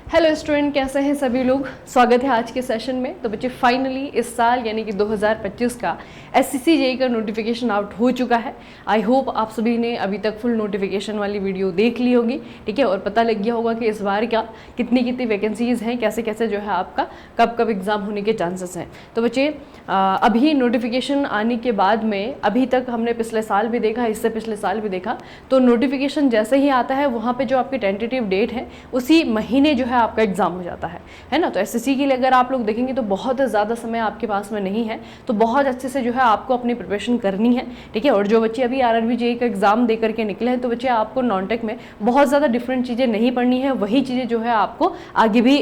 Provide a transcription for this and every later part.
Hello student, कैसे हैं सभी लोग। स्वागत है आज के सेशन में। तो बच्चे फाइनली इस साल यानी कि 2025 का एसएससी जेईई का नोटिफिकेशन आउट हो चुका है। आई होप आप सभी ने अभी तक फुल नोटिफिकेशन वाली वीडियो देख ली होगी, ठीक है, और पता लग गया होगा कि इस बार का कितनी कितनी वैकेंसीज हैं, कैसे कैसे जो है आपका कब कब एग्जाम होने के चांसेस हैं। तो बच्चे अभी नोटिफिकेशन आने के बाद में अभी तक हमने पिछले साल भी देखा, इससे पिछले साल भी देखा, तो नोटिफिकेशन जैसे ही आता है वहाँ पे जो आपकी टेंटेटिव डेट है उसी महीने जो है आपका एग्जाम हो जाता है ना। तो एसएससी के लिए अगर आप लोग देखेंगे तो बहुत ज़्यादा समय आपके पास में नहीं है, तो बहुत अच्छे से जो है आपको अपनी प्रिपरेशन करनी है, ठीक है। और जो बच्चे अभी आरआरबी जेईई का एग्जाम दे करके निकले हैं, तो बच्चे आपको नॉन टेक में बहुत ज़्यादा डिफरेंट चीज़ें नहीं पढ़नी है, वही चीज़ें जो है आपको आगे भी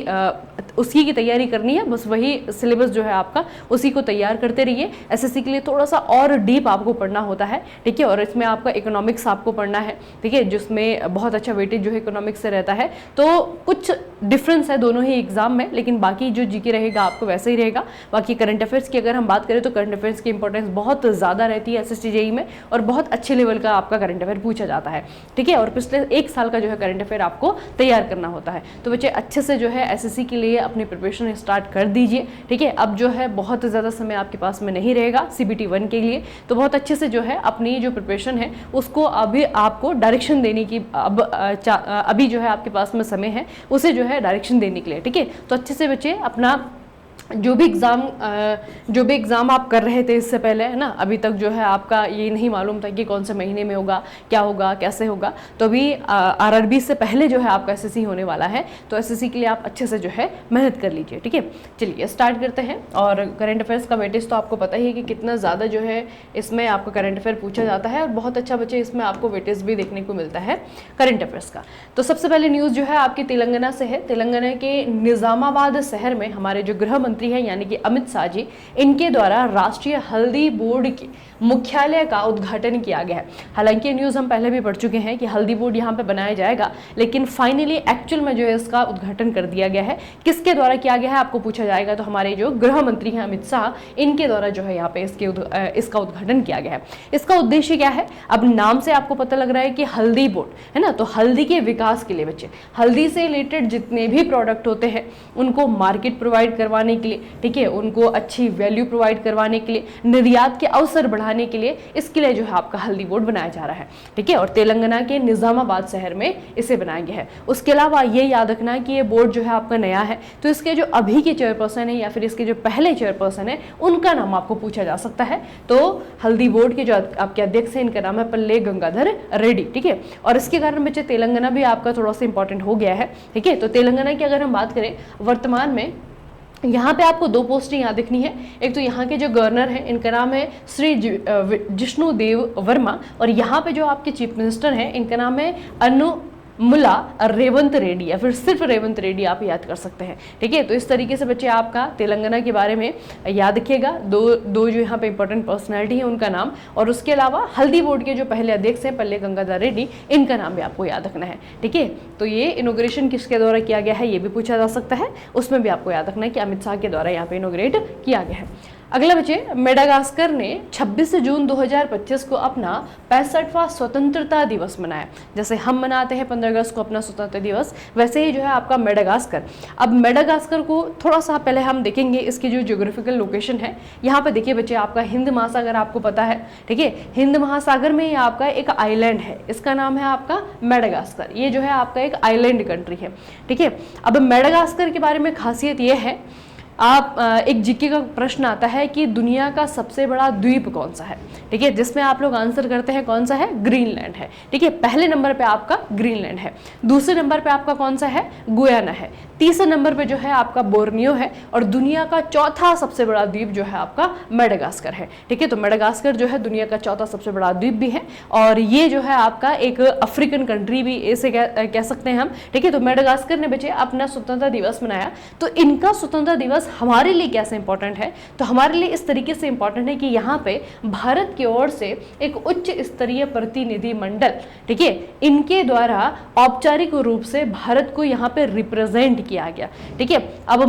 उसी की तैयारी करनी है। बस वही सिलेबस जो है आपका उसी को तैयार करते रहिए। एसएससी के लिए थोड़ा सा और डीप आपको पढ़ना होता है, ठीक है। और इसमें आपका इकोनॉमिक्स आपको पढ़ना है, ठीक है, जिसमें बहुत अच्छा वेटेज जो है इकोनॉमिक्स से रहता है। तो कुछ डिफरेंस है दोनों ही एग्जाम में, लेकिन बाकी जो जीके रहेगा आपको वैसे ही रहेगा। बाकी करंट अफेयर्स की अगर हम बात करें तो करंट अफेयर्स की इंपॉर्टेंस बहुत ज़्यादा रहती है एसएससी जेईई में, और बहुत अच्छे लेवल का आपका करंट अफेयर पूछा जाता है, ठीक है। और पिछले एक साल का जो है करंट अफेयर आपको तैयार करना होता है। तो बच्चे अच्छे से जो है एसएससी के लिए अपनी प्रिपरेशन स्टार्ट कर दीजिए, ठीक है। अब जो है बहुत ज़्यादा समय आपके पास में नहीं रहेगा सीबीटी 1 के लिए, तो बहुत अच्छे से जो है अपनी जो प्रिपरेशन है उसको अभी आपको डायरेक्शन देने की अभी जो है आपके पास में समय है उसे जो है डायरेक्शन देने के लिए, ठीक है। तो अच्छे से बच्चे अपना जो भी एग्ज़ाम आप कर रहे थे इससे पहले, है ना, अभी तक जो है आपका ये नहीं मालूम था कि कौन से महीने में होगा, क्या होगा, कैसे होगा, तो अभी आरआरबी से पहले जो है आपका एसएससी होने वाला है। तो एसएससी के लिए आप अच्छे से जो है मेहनत कर लीजिए, ठीक है। चलिए स्टार्ट करते हैं। और करंट अफेयर्स का वेटेज तो आपको पता ही है कि कितना ज़्यादा जो है इसमें आपका करंट अफेयर पूछा जाता है, और बहुत अच्छा बच्चे इसमें आपको वेटेज भी देखने को मिलता है करंट अफेयर्स का। तो सबसे पहले न्यूज़ जो है आपकी तेलंगाना से है। तेलंगाना के निज़ामाबाद शहर में हमारे जो गृह मंत्री है यानी कि अमित शाह जी, इनके द्वारा राष्ट्रीय हल्दी बोर्ड के मुख्यालय का उद्घाटन किया गया है। हालांकि ये न्यूज़ हम पहले भी पढ़ चुके हैं कि हल्दी बोर्ड यहाँ पे बनाया जाएगा, लेकिन फाइनली एक्चुअल में जो है इसका उद्घाटन कर दिया गया है। किसके द्वारा किया गया है आपको पूछा जाएगा, तो हमारे जो गृह मंत्री हैं अमित शाह, इनके द्वारा जो है यहाँ पे इसका उद्घाटन किया गया है। इसका उद्देश्य क्या है, अब नाम से आपको पता लग रहा है कि हल्दी बोर्ड है ना, तो हल्दी के विकास के लिए बच्चे हल्दी से रिलेटेड जितने भी प्रोडक्ट होते हैं उनको मार्केट प्रोवाइड करवाने के लिए, ठीक है, उनको अच्छी वैल्यू प्रोवाइड करवाने के लिए, निर्यात के अवसर बढ़ाने के लिए, इसके लिए जो है आपका हल्दी बोर्ड बनाया जा रहा है, ठीक है। और तेलंगाना के निजामाबाद शहर में इसे बनाया गया है। उसके अलावा ये याद रखना कि ये बोर्ड जो है आपका नया है, तो इसके जो अभी के चेयरपर्सन है या फिर इसके जो पहले चेयरपर्सन है उनका नाम आपको पूछा जा सकता है। तो हल्दी बोर्ड के जो आपके अध्यक्ष हैं इनका नाम है पल्ले गंगाधर रेड्डी, ठीक है। और इसके कारण बच्चे तेलंगाना भी आपका थोड़ा सा इंपॉर्टेंट हो गया है, ठीक है। तो तेलंगाना की अगर हम बात करें वर्तमान में यहाँ पे आपको दो पोस्टें यहाँ दिखनी है। एक तो यहाँ के जो गवर्नर हैं इनका नाम है श्री जिष्णुदेव वर्मा, और यहाँ पे जो आपके चीफ मिनिस्टर हैं इनका नाम है अनुमुला रेवंत रेड्डी, या फिर सिर्फ रेवंत रेड्डी आप याद कर सकते हैं, ठीक है। तो इस तरीके से बच्चे आपका तेलंगाना के बारे में याद रखिएगा, दो जो यहाँ पे इंपॉर्टेंट पर्सनैलिटी है उनका नाम, और उसके अलावा हल्दी बोर्ड के जो पहले अध्यक्ष हैं पल्ले गंगाधर रेड्डी, इनका नाम भी आपको याद रखना है, ठीक है। तो ये इनोग्रेशन किसके द्वारा किया गया है ये भी पूछा जा सकता है, उसमें भी आपको याद रखना है कि अमित शाह के द्वारा यहाँ पे इनोग्रेट किया गया है। अगला बच्चे, मेडागास्कर ने 26 जून 2025 को अपना 65वां स्वतंत्रता दिवस मनाया। जैसे हम मनाते हैं 15 अगस्त को अपना स्वतंत्रता दिवस, वैसे ही जो है आपका मेडागास्कर। अब मेडागास्कर को थोड़ा सा पहले हम देखेंगे इसकी जो ज्योग्राफिकल लोकेशन है। यहाँ पे देखिए बच्चे आपका हिंद महासागर आपको पता है, ठीक है। हिंद महासागर में ये आपका एक आइलैंड है, इसका नाम है आपका मेडागास्कर। ये जो है आपका एक आइलैंड कंट्री है, ठीक है। अब मेडागास्कर के बारे में खासियत ये है, आप एक जीके का प्रश्न आता है कि दुनिया का सबसे बड़ा द्वीप कौन सा है, ठीक है, जिसमें आप लोग आंसर करते हैं कौन सा है, ग्रीनलैंड है, ठीक है। पहले नंबर पे आपका ग्रीनलैंड है, दूसरे नंबर पे आपका कौन सा है, गुयाना है, तीसरे नंबर पे जो है आपका बोर्नियो है, और दुनिया का चौथा सबसे बड़ा द्वीप जो है आपका मेडागास्कर है, ठीक है। तो मेडागास्कर जो है दुनिया का चौथा सबसे बड़ा द्वीप भी है, और ये जो है आपका एक अफ्रीकन कंट्री भी ऐसे कह सकते हैं हम, ठीक है। तो मेडागास्कर ने बच्चे अपना स्वतंत्रता दिवस मनाया। तो इनका स्वतंत्रता दिवस दिवस हमारे लिए कैसे इंपॉर्टेंट है, तो हमारे लिए इस तरीके से इंपॉर्टेंट है कि यहाँ पे भारत की ओर से एक उच्च स्तरीय प्रतिनिधि मंडल, ठीक है, इनके द्वारा औपचारिक रूप से भारत को यहाँ पे रिप्रेजेंट किया गया। ठीक है, अब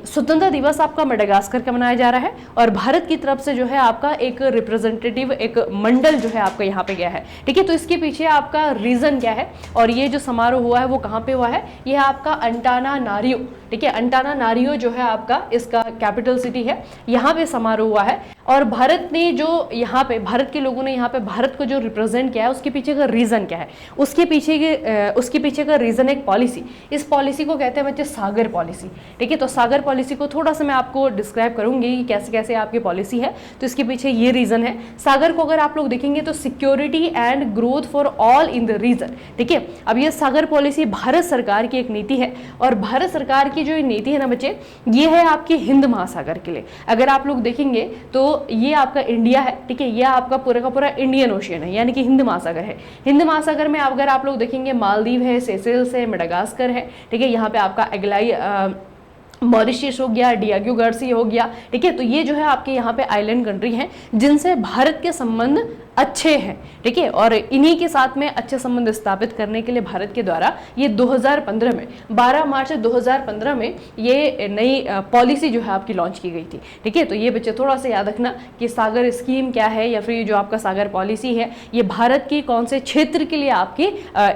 स्वतंत्रता दिवस आपका मेडागास्कर का मनाया जा रहा है और भारत की तरफ से जो है आपका एक रिप्रेजेंटेटिव एक मंडल जो है आपका यहाँ पे गया है। ठीक है, तो इसके पीछे आपका रीजन क्या है और ये जो समारोह हुआ है वो कहाँ पे हुआ है, यह आपका अंटानानारियो, ठीक है, अंटानानारियो जो है आपका इसका कैपिटल सिटी है, यहाँ पे समारोह हुआ है। और भारत ने जो यहाँ पे भारत के लोगों ने यहाँ पे भारत को जो रिप्रेजेंट किया है उसके पीछे का रीजन क्या है, उसके पीछे का रीजन एक पॉलिसी, इस पॉलिसी को कहते हैं बच्चे सागर पॉलिसी। ठीक है, तो सागर पॉलिसी को थोड़ा सा मैं आपको डिस्क्राइब करूंगी कि कैसे कैसे आपकी पॉलिसी है। तो इसके पीछे ये रीजन है, सागर को अगर आप लोग देखेंगे तो security and growth for all in the region. ठीक है, अब ये सागर पॉलिसी भारत सरकार की एक नीति है और भारत सरकार की जो नीति है ना बच्चे, ये है आपकी हिंद महासागर के लिए। अगर आप लोग देखेंगे तो ये आपका इंडिया है, ठीक है, ये आपका पूरा का पूरा इंडियन ओशियन है, यानी कि हिंद महासागर है। हिंद महासागर में अगर आप लोग देखेंगे मालदीव है, सेशेल्स है, मेडागास्कर है, ठीक है, यहाँ पे आपका एग्लाई मॉरिशस हो गया, डियागो गार्सिया हो गया। ठीक है, तो ये जो है आपके यहाँ पे आइलैंड कंट्री हैं जिनसे भारत के संबंध अच्छे हैं। ठीक है, और इन्हीं के साथ में अच्छे संबंध स्थापित करने के लिए भारत के द्वारा ये 2015 में 12 मार्च 2015 में ये नई पॉलिसी जो है आपकी लॉन्च की गई थी। ठीक है, तो ये बच्चे थोड़ा सा याद रखना कि सागर स्कीम क्या है या फिर ये जो आपका सागर पॉलिसी है ये भारत की कौन से क्षेत्र के लिए आपकी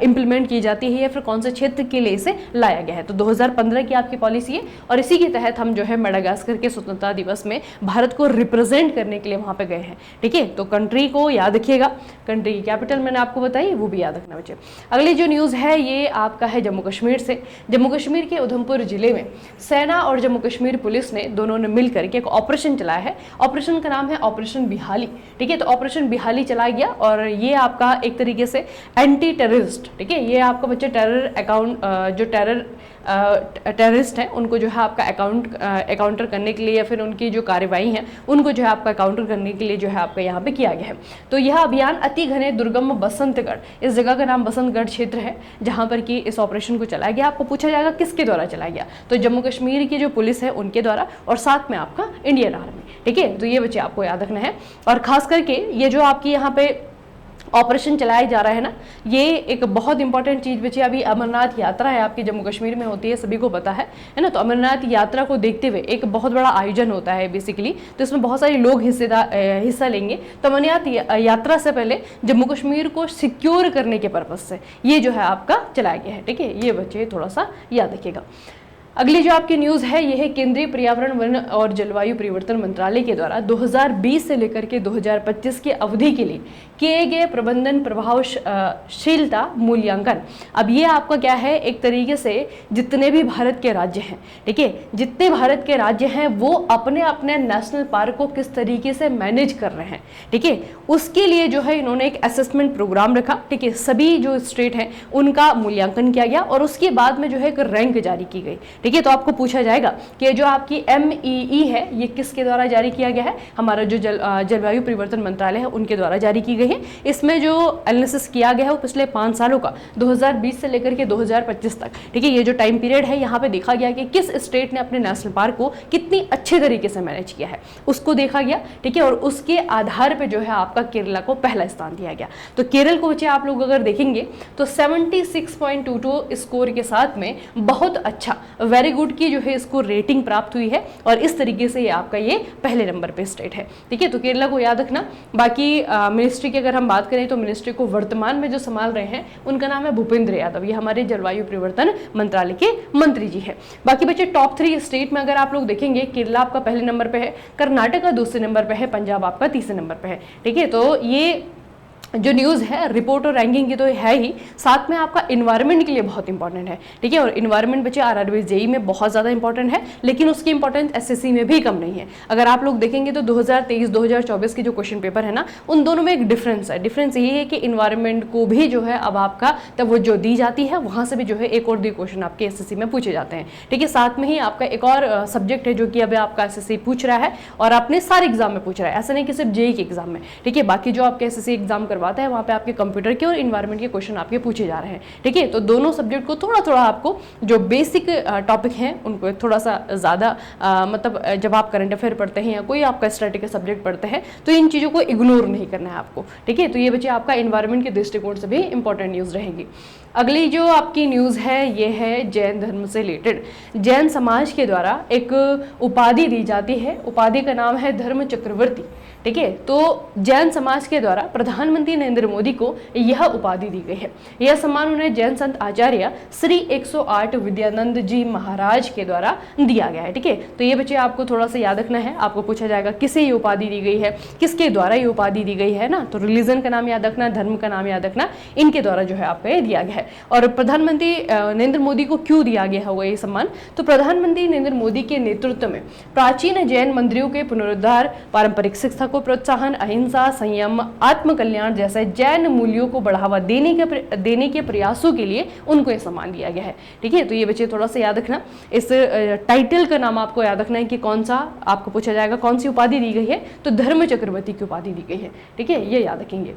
इम्प्लीमेंट की जाती है या फिर कौन से क्षेत्र के लिए इसे लाया गया है। तो 2015 की आपकी पॉलिसी है और इसी के तहत हम जो है मेडागास्कर के स्वतंत्रता दिवस में भारत को रिप्रेजेंट करने के लिए वहां पे गए हैं। ठीक है, तो कंट्री को याद रखिएगा, कंट्री की कैपिटल मैंने आपको बताई वो भी याद रखना बच्चे। अगली जो न्यूज़ है ये आपका है जम्मू कश्मीर से। जम्मू कश्मीर के उधमपुर जिले में सेना और जम्मू कश्मीर पुलिस ने दोनों ने मिलकर के एक ऑपरेशन चलाया है। ऑपरेशन का नाम है ऑपरेशन बिहाली। ठीक है, तो ऑपरेशन बिहाली चलाया गया और ये आपका एक तरीके से एंटी टेररिस्ट, ठीक है, ये आपका बच्चे टेरर अकाउंट जो टेररिस्ट हैं उनको जो है आपका अकाउंटर करने के लिए या फिर उनकी जो कार्रवाई है उनको जो है आपका अकाउंटर करने के लिए जो है आपका यहाँ पे किया गया है। तो यह अभियान अति घने दुर्गम बसंतगढ़, इस जगह का नाम बसंतगढ़ क्षेत्र है जहाँ पर कि इस ऑपरेशन को चलाया गया। आपको पूछा जाएगा किसके द्वारा चलाया गया, तो जम्मू कश्मीर की जो पुलिस है उनके द्वारा और साथ में आपका इंडियन आर्मी। ठीक है, तो ये बच्चे आपको याद रखना है। और खास करके ये जो आपकी यहाँ पे ऑपरेशन चलाया जा रहा है ना, ये एक बहुत इंपॉर्टेंट चीज़ बच्चे, अभी अमरनाथ यात्रा है आपकी जम्मू कश्मीर में होती है, सभी को पता है ना। तो अमरनाथ यात्रा को देखते हुए एक बहुत बड़ा आयोजन होता है बेसिकली, तो इसमें बहुत सारे लोग हिस्सा लेंगे। तो अमरनाथ यात्रा से पहले जम्मू कश्मीर को सिक्योर करने के पर्पज से ये जो है आपका चलाया गया है। ठीक है, ये बच्चे थोड़ा सा याद रखिएगा। अगली जो आपकी न्यूज़ है ये है केंद्रीय पर्यावरण वन और जलवायु परिवर्तन मंत्रालय के द्वारा 2020 से लेकर के 2025 की अवधि के लिए किए गए प्रबंधन प्रभावशीलता मूल्यांकन। अब ये आपका क्या है, एक तरीके से जितने भी भारत के राज्य हैं, ठीक है, जितने भारत के राज्य हैं वो अपने अपने नेशनल पार्क को किस तरीके से मैनेज कर रहे हैं, ठीक है, उसके लिए जो है इन्होंने एक असेसमेंट प्रोग्राम रखा। ठीक है, सभी जो स्टेट हैं उनका मूल्यांकन किया गया और उसके बाद में जो है एक रैंक जारी की गई। ठीक है, तो आपको पूछा जाएगा कि जो आपकी MEE है ये किसके द्वारा जारी किया गया है, हमारा जो जलवायु परिवर्तन मंत्रालय है उनके द्वारा जारी की गई है। इसमें जो एनालिसिस किया गया है वो पिछले 5 सालों का 2020 से लेकर के 2025 तक। ठीक है, ये जो टाइम पीरियड है यहाँ पे देखा गया कि किस स्टेट ने अपने नेशनल पार्क को कितनी अच्छे तरीके से मैनेज किया है उसको देखा गया। ठीक है, और उसके आधार पर जो है आपका केरला को पहला स्थान दिया गया। तो केरल को बच्चे आप लोग अगर देखेंगे तो 76.22 स्कोर के साथ में बहुत अच्छा, वेरी गुड की जो है इसको रेटिंग प्राप्त हुई है और इस तरीके से ये आपका ये पहले नंबर पे स्टेट है। ठीक है, तो केरला को याद रखना। बाकी मिनिस्ट्री की अगर हम बात करें तो मिनिस्ट्री को वर्तमान में जो संभाल रहे हैं उनका नाम है भूपेंद्र यादव, ये हमारे जलवायु परिवर्तन मंत्रालय के मंत्री जी है। बाकी बच्चे टॉप 3 स्टेट में अगर आप लोग देखेंगे केरला आपका पहले नंबर पे है, कर्नाटका दूसरे नंबर पे है, पंजाब आपका तीसरे नंबर पे है। ठीक है, तो ये जो न्यूज़ है रिपोर्ट और रैंकिंग की तो है ही, साथ में आपका इन्वायरमेंट के लिए बहुत इंपॉर्टेंट है। ठीक है, और इन्वायरमेंट बच्चे RRB JEE में बहुत ज़्यादा इंपॉर्टेंट है, लेकिन उसकी इंपॉर्टेंस SSC में भी कम नहीं है। अगर आप लोग देखेंगे तो 2023-2024 की जो क्वेश्चन पेपर है ना, उन दोनों में एक डिफरेंस है। डिफरेंस ये है कि इन्वायरमेंट को भी जो है अब आपका तवज्जो दी जाती है, वहाँ से भी जो है एक और 2 क्वेश्चन आपके SSC में पूछे जाते हैं। ठीक है, साथ में ही आपका एक और सब्जेक्ट है जो कि अभी आपका SSC पूछ रहा है और आपने सारे एग्जाम में पूछ रहा है, ऐसा नहीं कि सिर्फ JEE के एग्जाम में। ठीक है, बाकी जो आपके SSC एग्जाम करवाता है वहाँ पे आपके कंप्यूटर के और इन्वायरमेंट के क्वेश्चन आपके पूछे जा रहे हैं। ठीक है, तो दोनों सब्जेक्ट को थोड़ा थोड़ा आपको जो बेसिक टॉपिक हैं उनको थोड़ा सा ज़्यादा मतलब जब आप करंट अफेयर पढ़ते हैं या कोई आपका स्टडी का सब्जेक्ट पढ़ते हैं तो इन चीज़ों को इग्नोर नहीं करना है आपको। ठीक है, तो ये बच्चे आपका इन्वायरमेंट के दृष्टिकोण से भी इंपॉर्टेंट न्यूज़ रहेगी। अगली जो आपकी न्यूज़ है ये है जैन धर्म से रिलेटेड। जैन समाज के द्वारा एक उपाधि दी जाती है, उपाधि का नाम है धर्म चक्रवर्ती। ठीक है, तो जैन समाज के द्वारा प्रधानमंत्री नरेंद्र मोदी को यह उपाधि दी गई है। यह सम्मान उन्हें जैन संत आचार्य श्री 108 विद्यानंद जी महाराज के द्वारा दिया गया है। ठीक है, तो ये बच्चे आपको थोड़ा सा याद रखना है, आपको पूछा जाएगा किसे ये उपाधि दी गई है, किसके द्वारा ये उपाधि दी गई है ना, तो रिलीजन का नाम याद रखना, धर्म का नाम याद रखना, इनके द्वारा जो है आपको ये दिया गया है। और प्रधानमंत्री नरेंद्र मोदी को क्यों दिया गया होगा ये सम्मान, तो प्रधानमंत्री नरेंद्र मोदी के नेतृत्व में प्राचीन जैन मंदिरों के पुनरुद्धार, पारंपरिक शिक्षा को प्रोत्साहन, अहिंसा, संयम, आत्मकल्याण जैसे जैन मूल्यों को बढ़ावा देने के प्रयासों के लिए उनको ये सम्मान दिया गया है। ठीक है, तो ये बच्चे थोड़ा सा याद रखना, इस टाइटल का नाम आपको याद रखना है कि कौन सा आपको पूछा जाएगा, कौन सी उपाधि दी गई है, तो धर्म चक्रवर्ती की उपाधि दी गई है। ठीक है, ये याद रखेंगे।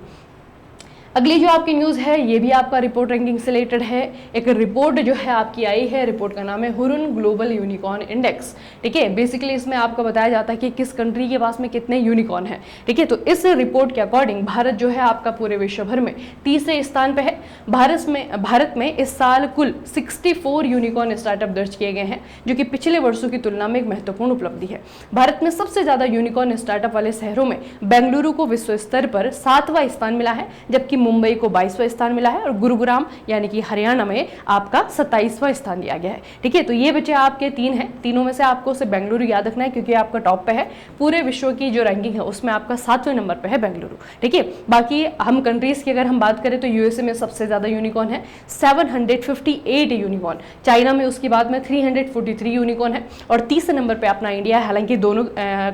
अगली जो आपकी न्यूज़ है ये भी आपका रिपोर्ट रैंकिंग से रिलेटेड है। एक रिपोर्ट जो है आपकी आई है, रिपोर्ट का नाम है हुरुन ग्लोबल यूनिकॉर्न इंडेक्स। ठीक है, बेसिकली इसमें आपको बताया जाता है कि किस कंट्री के पास में कितने यूनिकॉर्न हैं। ठीक है, तो इस रिपोर्ट के अकॉर्डिंग भारत जो है आपका पूरे विश्व भर में तीसरे स्थान पर है। भारत में इस साल कुल 64 यूनिकॉर्न स्टार्टअप दर्ज किए गए हैं, जो कि पिछले वर्षों की तुलना में एक महत्वपूर्ण उपलब्धि है। भारत में सबसे ज्यादा यूनिकॉर्न स्टार्टअप वाले शहरों में बेंगलुरु को विश्व स्तर पर 7वां स्थान मिला है, जबकि मुंबई को 22वां स्थान मिला है और गुरुग्राम यानी कि हरियाणा में आपका 27वां स्थान दिया गया है। ठीक है, तो ये बच्चे आपके 3 हैं, तीनों में से आपको सिर्फ बेंगलुरु याद रखना है क्योंकि आपका टॉप पे है। पूरे विश्व की जो रैंकिंग है उसमें आपका 7वें नंबर पे है बेंगलुरु। ठीक है, बाकी हम कंट्रीज की अगर हम बात करें तो यूएसए में सबसे ज्यादा यूनिकॉर्न है, 758 यूनिकॉर्न। चाइना में उसके बाद में 343 यूनिकॉर्न है और तीसरे नंबर पे अपना इंडिया है। हालांकि दोनों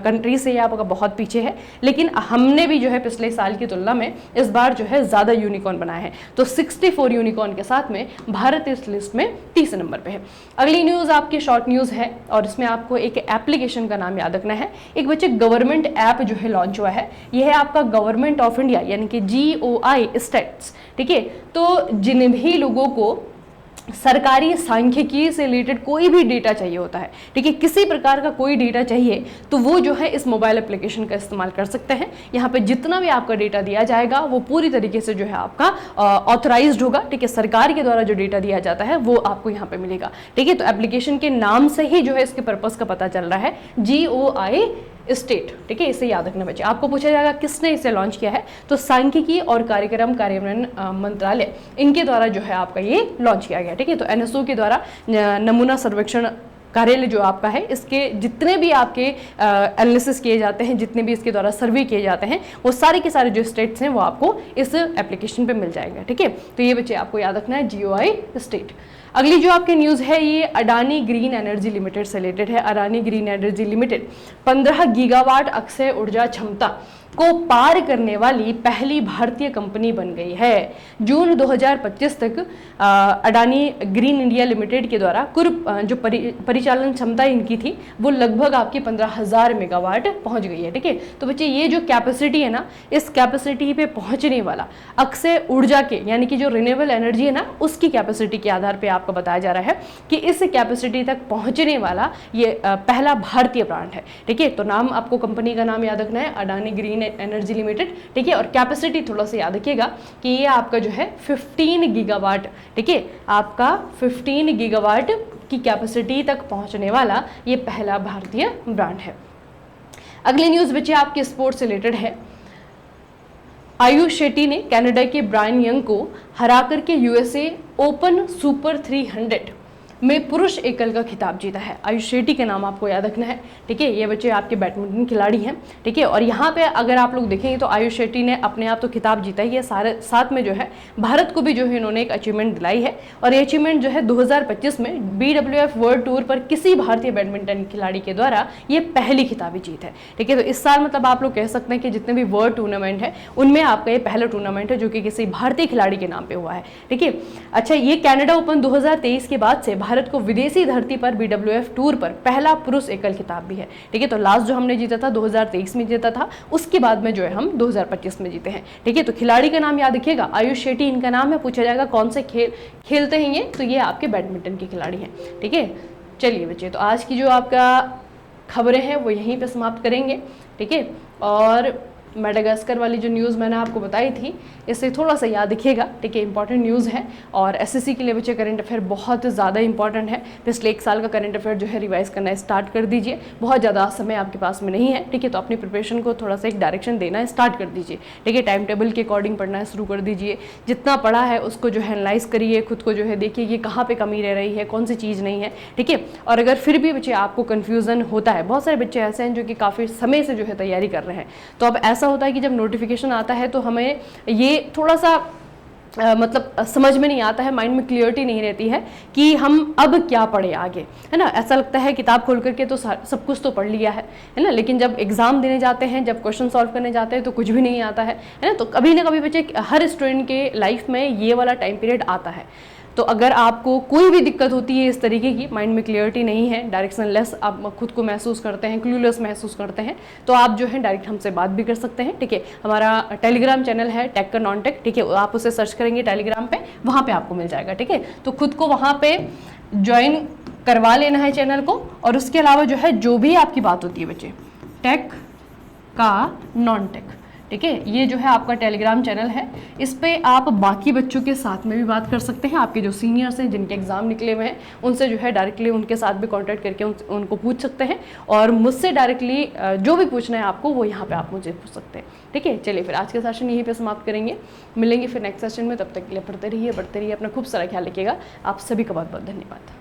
कंट्री से आपका बहुत पीछे है, लेकिन हमने भी जो है पिछले साल की तुलना में इस बार जो है ज्यादा यूनिकॉर्न बनाए हैं। तो 64 यूनिकॉर्न के साथ में भारत इस लिस्ट में तीसरे नंबर पे है। अगली न्यूज आपकी शॉर्ट न्यूज है और इसमें आपको एक एप्लीकेशन का नाम याद रखना है। एक बच्चे गवर्नमेंट ऐप जो है लॉन्च हुआ है, यह है आपका गवर्नमेंट ऑफ इंडिया यानी कि GOI स्टैट्स। ठीक है, तो जिन भी लोगों को सरकारी सांख्यिकी से रिलेटेड कोई भी डेटा चाहिए होता है, ठीक है, किसी प्रकार का कोई डेटा चाहिए तो वो जो है इस मोबाइल एप्लीकेशन का इस्तेमाल कर सकते हैं। यहाँ पे जितना भी आपका डेटा दिया जाएगा वो पूरी तरीके से जो है आपका ऑथराइज्ड होगा। ठीक है, सरकार के द्वारा जो डेटा दिया जाता है वो आपको यहाँ पे मिलेगा। ठीक है, तो एप्लीकेशन के नाम से ही जो है इसके पर्पस का पता चल रहा है, GOI स्टेट। ठीक है, इसे याद रखना बच्चे। आपको पूछा जाएगा किसने इसे लॉन्च किया है, तो सांख्यिकी और कार्यक्रम कार्यान्वयन मंत्रालय इनके द्वारा जो है आपका ये लॉन्च किया गया। ठीक है, तो NSO के द्वारा नमूना सर्वेक्षण कार्यालय जो आपका है, इसके जितने भी आपके एनालिसिस किए जाते हैं, जितने भी इसके द्वारा सर्वे किए जाते हैं, वो सारे के सारे जो स्टेट्स हैं वो आपको इस एप्लीकेशन पे मिल जाएंगे। ठीक है, तो ये बच्चे आपको याद रखना है, GOI स्टेट। अगली जो आपकी न्यूज़ है ये अडानी ग्रीन एनर्जी लिमिटेड से रिलेटेड है। Adani green energy limited 15 gigawatt Akshay ऊर्जा क्षमता को पार करने वाली पहली भारतीय कंपनी बन गई है। जून 2025 तक अडानी ग्रीन इंडिया लिमिटेड के द्वारा कुल जो परिचालन क्षमता इनकी थी वो लगभग आपकी 15,000 मेगावाट पहुंच गई है। ठीक है, तो बच्चे ये जो कैपेसिटी है ना, इस कैपेसिटी पे पहुंचने वाला अक्षय ऊर्जा के यानी कि जो रिन्यूएबल एनर्जी है ना, उसकी कैपेसिटी के आधार पे आपको बताया जा रहा है कि इस कैपेसिटी तक पहुंचने वाला ये पहला भारतीय प्लांट है। ठीक है, तो नाम आपको कंपनी का नाम याद रखना है, अडानी ग्रीन एनर्जी लिमिटेड। ठीक है, और कैपेसिटी थोड़ा सा याद रखिएगा कि ये आपका जो है 15 गीगावाट, ठीक है, आपका 15 गीगावाट की कैपेसिटी तक पहुंचने वाला ये पहला भारतीय ब्रांड है। अगली न्यूज बच्चे आपके स्पोर्ट्स से रिलेटेड है। आयुष शेट्टी ने कनाडा के ब्रायन यंग को हराकर के USA ओपन सुपर 300 में पुरुष एकल का खिताब जीता है। आयुष शेट्टी के नाम आपको याद रखना है। ठीक है, ये बच्चे आपके बैडमिंटन खिलाड़ी हैं। ठीक है, और यहाँ पे अगर आप लोग देखेंगे तो आयुष शेट्टी ने अपने आप तो खिताब जीता ही है, सारे साथ में जो है भारत को भी जो है इन्होंने एक अचीवमेंट दिलाई है। और ये अचीवमेंट जो है 2025 में BWF वर्ल्ड टूर पर किसी भारतीय बैडमिंटन खिलाड़ी के द्वारा ये पहली खिताबी जीत है। ठीक है, तो इस साल मतलब आप लोग कह सकते हैं कि जितने भी वर्ल्ड टूर्नामेंट है उनमें आपका ये पहला टूर्नामेंट है जो कि किसी भारतीय खिलाड़ी के नाम पे हुआ है। ठीक है, अच्छा, ये कनाडा ओपन 2023 के बाद से भारत को विदेशी धरती पर BWF टूर पर पहला पुरुष एकल खिताब भी है। ठीक है, तो लास्ट जो हमने जीता था 2023 में जीता था, उसके बाद में जो है हम 2025 में जीते हैं। ठीक है, तो खिलाड़ी का नाम याद रखिएगा, आयुष शेट्टी इनका नाम है। पूछा जाएगा कौन से खेलते हैं ये, तो ये आपके बैडमिंटन के खिलाड़ी हैं। ठीक है, चलिए बच्चे, तो आज की जो आपका खबरें हैं वो यहीं पे समाप्त करेंगे। ठीक है, और मेडागास्कर वाली जो न्यूज़ मैंने आपको बताई थी, इससे थोड़ा सा याद रखिएगा। ठीक है, इंपॉर्टेंट न्यूज़ है, और एसएससी के लिए बच्चे करंट अफेयर बहुत ज़्यादा इंपॉर्टेंट है। पिछले 1 साल का करंट अफेयर जो है रिवाइज करना स्टार्ट कर दीजिए, बहुत ज़्यादा समय आपके पास में नहीं है। ठीक है, तो अपनी प्रिपरेशन को थोड़ा सा एक डायरेक्शन देना स्टार्ट कर दीजिए। ठीक है, टाइम टेबल के अकॉर्डिंग पढ़ना शुरू कर दीजिए। जितना पढ़ा है उसको जो है एनालाइज करिए, खुद को जो है देखिए कि कहाँ पर कमी रह रही है, कौन सी चीज़ नहीं है। ठीक है, और अगर फिर भी बच्चे आपको कन्फ्यूज़न होता है, बहुत सारे बच्चे ऐसे हैं जो कि काफ़ी समय से जो है तैयारी कर रहे हैं, तो अब ऐसा होता है कि जब नोटिफिकेशन आता है तो हमें ये थोड़ा सा मतलब समझ में नहीं आता है, माइंड में क्लियरिटी नहीं रहती है कि हम अब क्या पढ़े आगे, है ना। ऐसा लगता है किताब खोल करके तो सब कुछ तो पढ़ लिया है ना, लेकिन जब एग्जाम देने जाते हैं, जब क्वेश्चन सॉल्व करने जाते हैं तो कुछ भी नहीं आता है ना। तो कभी ना कभी बच्चे, हर स्टूडेंट के लाइफ में ये वाला टाइम पीरियड आता है। तो अगर आपको कोई भी दिक्कत होती है इस तरीके की, माइंड में क्लियरिटी नहीं है, डायरेक्शन लेस आप खुद को महसूस करते हैं, क्लूलेस महसूस करते हैं, तो आप जो है डायरेक्ट हमसे बात भी कर सकते हैं। ठीक है, हमारा टेलीग्राम चैनल है टेक का नॉन टेक। ठीक है, आप उसे सर्च करेंगे टेलीग्राम पे, वहाँ पे आपको मिल जाएगा। ठीक है, तो खुद को वहाँ पे ज्वाइन करवा लेना है चैनल को। और उसके अलावा जो है जो भी आपकी बात होती है बच्चे, टेक का नॉन टेक, ठीक है, ये जो है आपका टेलीग्राम चैनल है। इस पे आप बाकी बच्चों के साथ में भी बात कर सकते हैं। आपके जो सीनियर्स हैं, जिनके एग्जाम निकले हुए हैं, उनसे जो है डायरेक्टली उनके साथ भी कांटेक्ट करके उनको पूछ सकते हैं। और मुझसे डायरेक्टली जो भी पूछना है आपको, वो यहाँ पे आप मुझे पूछ सकते हैं। ठीक है, चलिए फिर आज का सेशन यहीं पे समाप्त करेंगे, मिलेंगे फिर नेक्स्ट सेशन में। तब तक के लिए पढ़ते रहिए, बढ़ते रहिए, अपना खूब सारा ख्याल रखिएगा। आप सभी का बहुत बहुत धन्यवाद।